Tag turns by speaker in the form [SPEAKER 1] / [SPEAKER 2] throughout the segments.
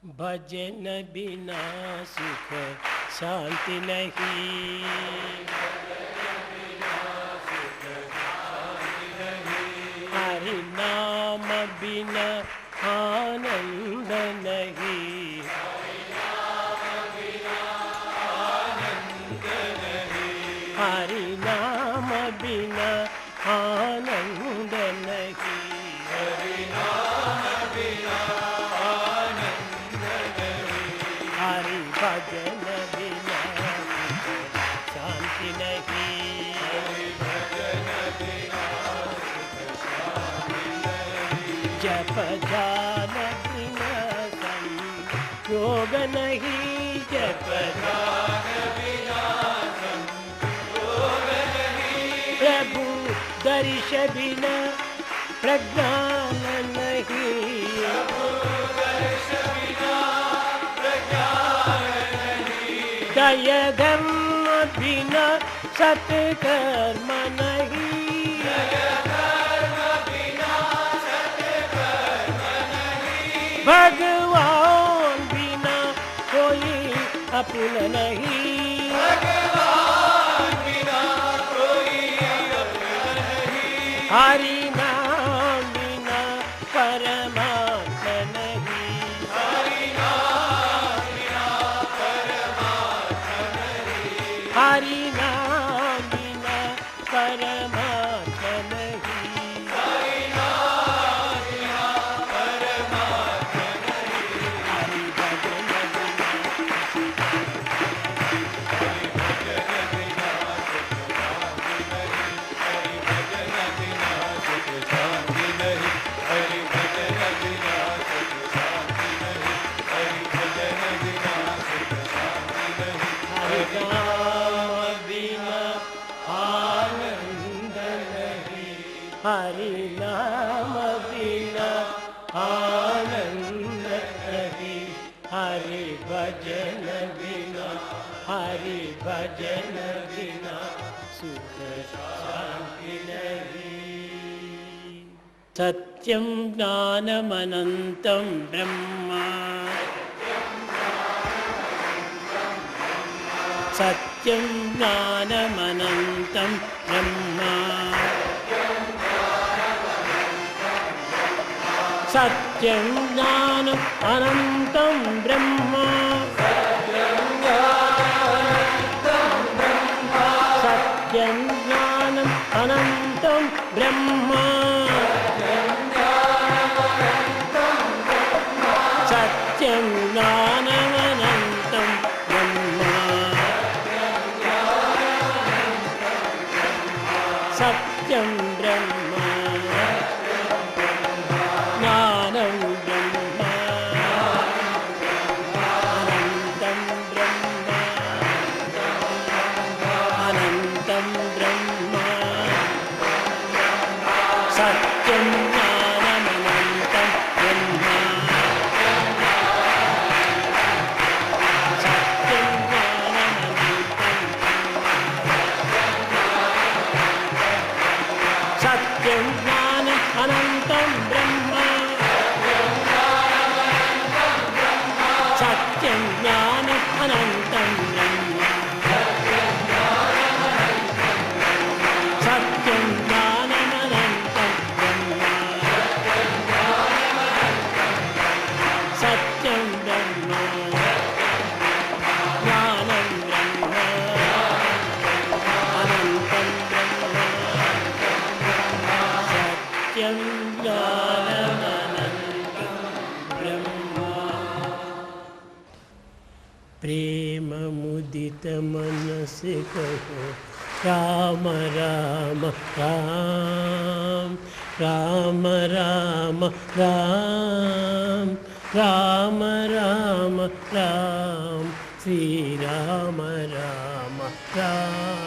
[SPEAKER 1] भजन बिना सुख शांति नहीं, हरि नाम बिना आनंद नहीं, हरि नाम बिना आनंद नहीं, हरि भजन बिना शांति नहीं, जप ध्यान बिना संयोग नहीं, जप ध्यान बिना संयोग नहीं, प्रभु दर्श बिना प्रज्ञान नहीं, दया धर्म बिना सत्कर्म नहीं, भगवान बिना कोई अपना नहीं, हरि नाम बिना परमात्मा नहीं, हरि नाम बिना परमात्मा नहीं, हरि भजन हरि नाम बिना आनंद नहीं, हरि भजन बिना सुख शांति नहीं। सत्यं ज्ञानमनन्तं ब्रह्म, सत्यं ज्ञानमनन्तं ब्रह्म, सत्यं ज्ञानम् अनन्तं ब्रह्म, सत्यं ज्ञानम् अनन्तं ब्रह्म, सत्यं ज्ञानमनन्तं ब्रह्म, सत्यं ब्रह्म ज्ञानं ब्रह्म, अनन्तं ब्रह्म, अनन्तं ब्रह्म, सत्यं ज्ञानमनन्तं ब्रह्म, सत्यं ज्ञानमनन्तं, सत्यं ज्ञानम् अनन्तं ब्रह्म, सत्यं ज्ञानम् अनन्तं ब्रह्म, सत्यं ज्ञानमनन्तं ब्रह्म, सत्यं ब्रह्म ज्ञानं ब्रह्म, अनन्तं ब्रह्म, सत्यं ज्ञानमनन्तं ब्रह्म। प्रेम मुदित मन से कहो राम राम राम, राम राम राम, राम राम राम, श्री राम राम राम।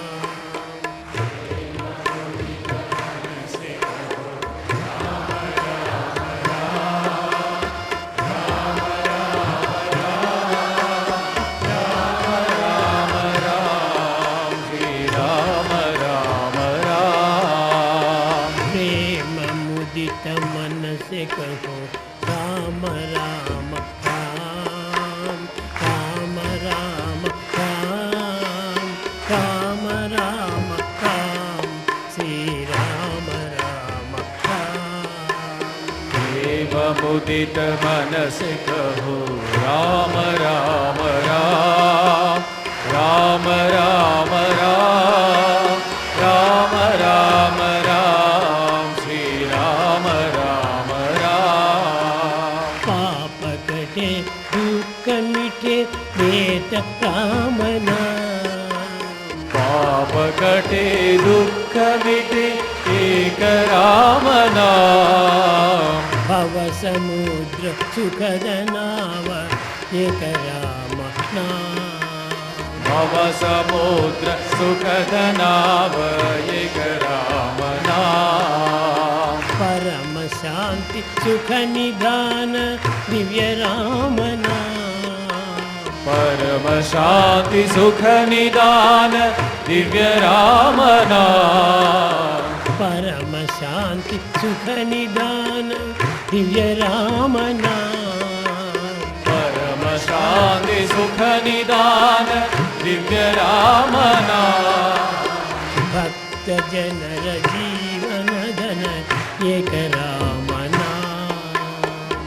[SPEAKER 1] मन से कहो राम राम राम,
[SPEAKER 2] मुदित मनस कहो राम राम राम राम राम राम राम राम राम श्री राम राम राम।
[SPEAKER 1] पाप कटे दुख मिटे वेद राम नाम।
[SPEAKER 2] पाप कटे दुख मिटे एक राम नाम।
[SPEAKER 1] भव समुद्र सुखद नाव एक राम नाम।
[SPEAKER 2] भव समुद्र सुखद नाव एक राम नाम।
[SPEAKER 1] परम शांति सुख निधान दिव्य राम नाम।
[SPEAKER 2] परम शांति सुख निदान दिव्य राम नाम।
[SPEAKER 1] परम शांति सुख निदान दिव्य राम नाम।
[SPEAKER 2] परम शांति सुख निदान दिव्य राम नाम।
[SPEAKER 1] भक्त जनर जीवन धन एक राम नाम।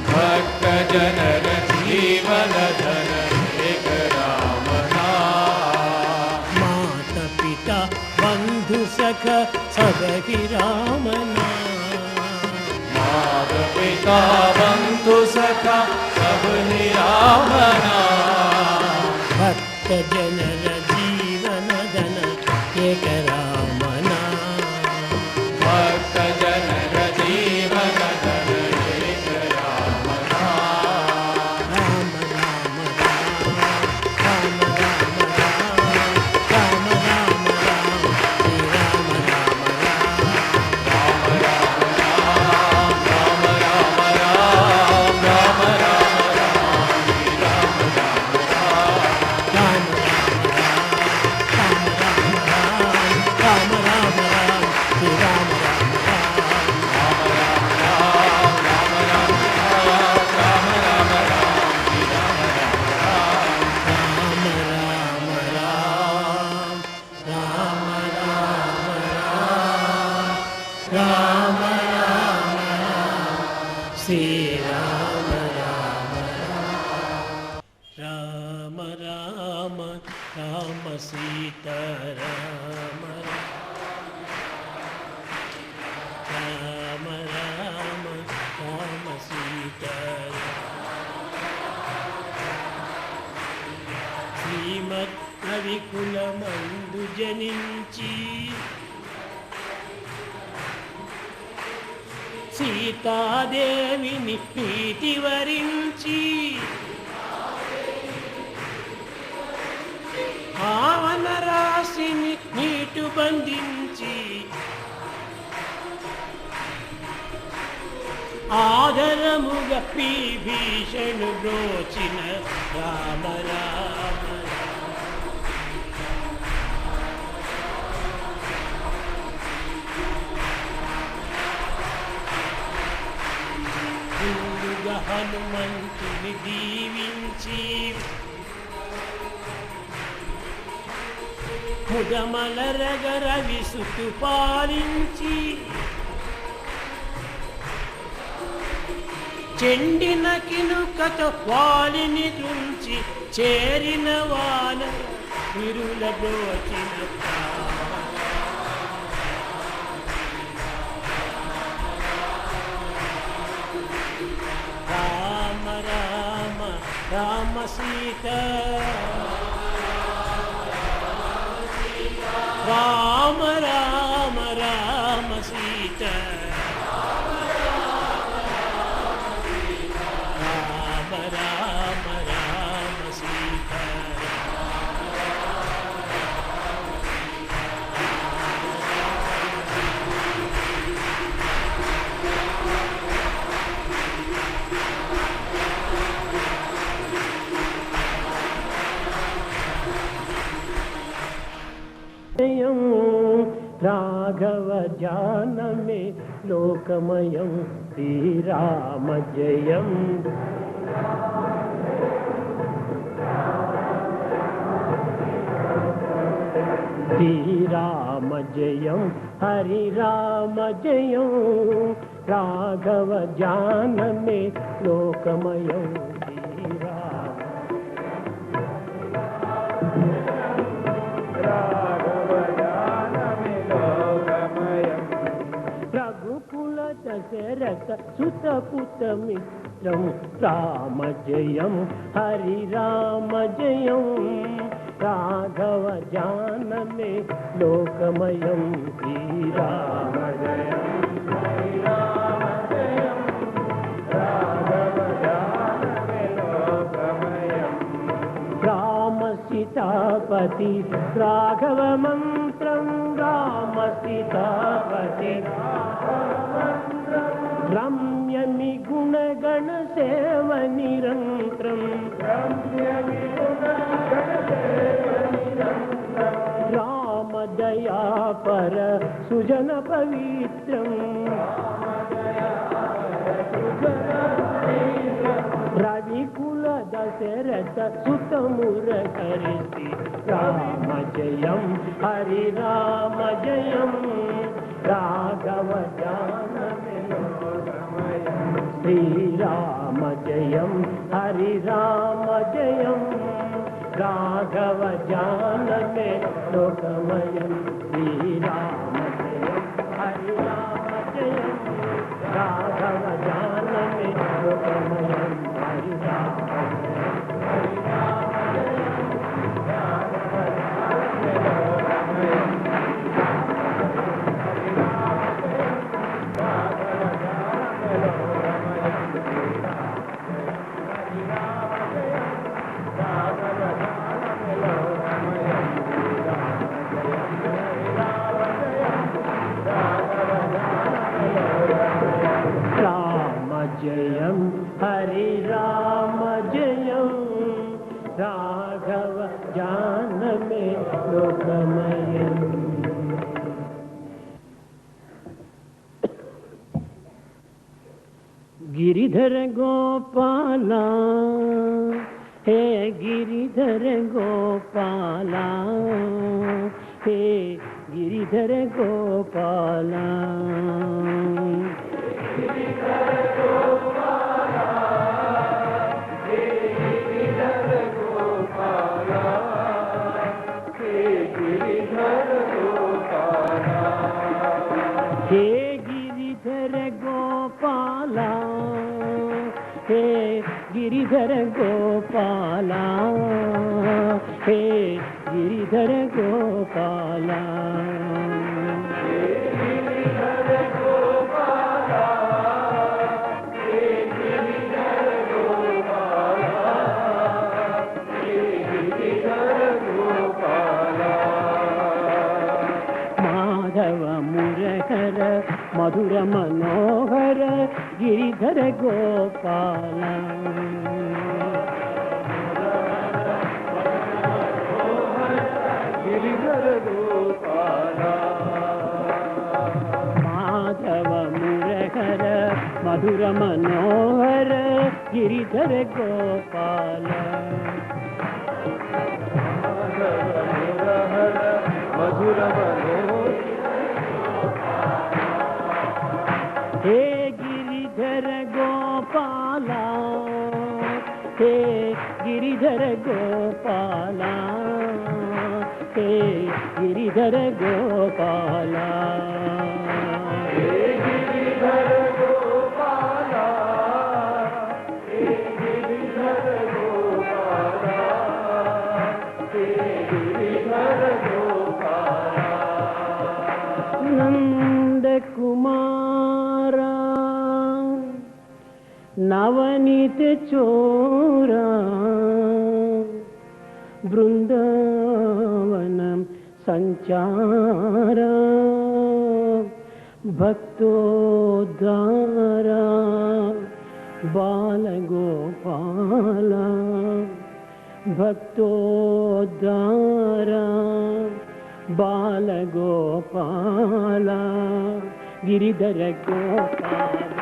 [SPEAKER 2] भक्त जनर जीवन धन एक राम नाम।
[SPEAKER 1] मात पिता बंधु सख सब ही राम नाम।
[SPEAKER 2] मात पिता बंधु सखा सब ही राम नाम।
[SPEAKER 1] भक्त जनर जीवन धन एक राम नाम।
[SPEAKER 2] भक्त जनर जीवन धन एक राम नाम।
[SPEAKER 1] राम राम राम राम राम राम राम राम राम श्री राम राम राम। श्री राम राम राम राम राम सीता राम राम राम राम सीता श्रीमत् कविकुल मंदु जनिंची సీతాదేవిని ప్రీతి వరించి ఆవన రాశిని నీటు బంధించి ఆదరముగా విభీషణు బ్రోచిన రామ రామ హనుమంతుని దీవించి ముదమలరగ రవిసుతు పాలించి చెండిన కినుకతో వాలిని తుంచి చేరిన వాన విరుల బ్రోచిన రామ రామ రామ సీత రామ రామ రామ సీత రామ రామ రామ సీత राघव ध्यान में लोकमयं श्री राम जयं श्री राम जयं हरि राम जयं राघव ज्ञान में लोकमयं रघुकुल दशरथ सुत पुत मित्रं राम जयं हरि राम जयं राघव ज्ञान में लोकमयं श्री राम जयं हरि राम जयं राघव ज्ञान में लोकमयं राम सीतापति राघव मंत्रं राम सीतापति रम्यमि गुणगण सेव निरन्तरं राम दया पर सुजन पवित्रं रविकुल दशरथ सुत मुरहरि राम जयं हरि राम जयं राघव ज्ञान में लोकमयं श्री राम जयं हरि राम जयं राघव ज्ञान में लोकमयं श्री राम जयं हरि राम जयं राघव ज्ञान में लोकमयं हरि राम जयं हरि राम जयं राघव ज्ञान में लोकमयं गिरिधर गोपाला हे गिरिधर गोपाला हे गिरिधर गोपाला हे गिरिधर गोपाला हे गिरिधर गोपाला हे गिरिधर गोपाला माधव मुरहर मधुर मनोहर गिरिधर गोपाला गिरिधर गोपाला माधव मुरहर मधुर मनोहर गिरिधर गोपाला मधुर मनोहर हे गिरिधर गोपाला हे गिरिधर गोपाला हे गिरिधर गोपाला हे गिरिधर गोपाला हे गिरिधर गोपाला हे गिरिधर गोपाला नंद कुमारा नवनीत चोरा वृंदावनम संचारा भक्तोद्धारा बालगोपाला भक्तोद्धारा बालगोपाला गिरिधर गोपाला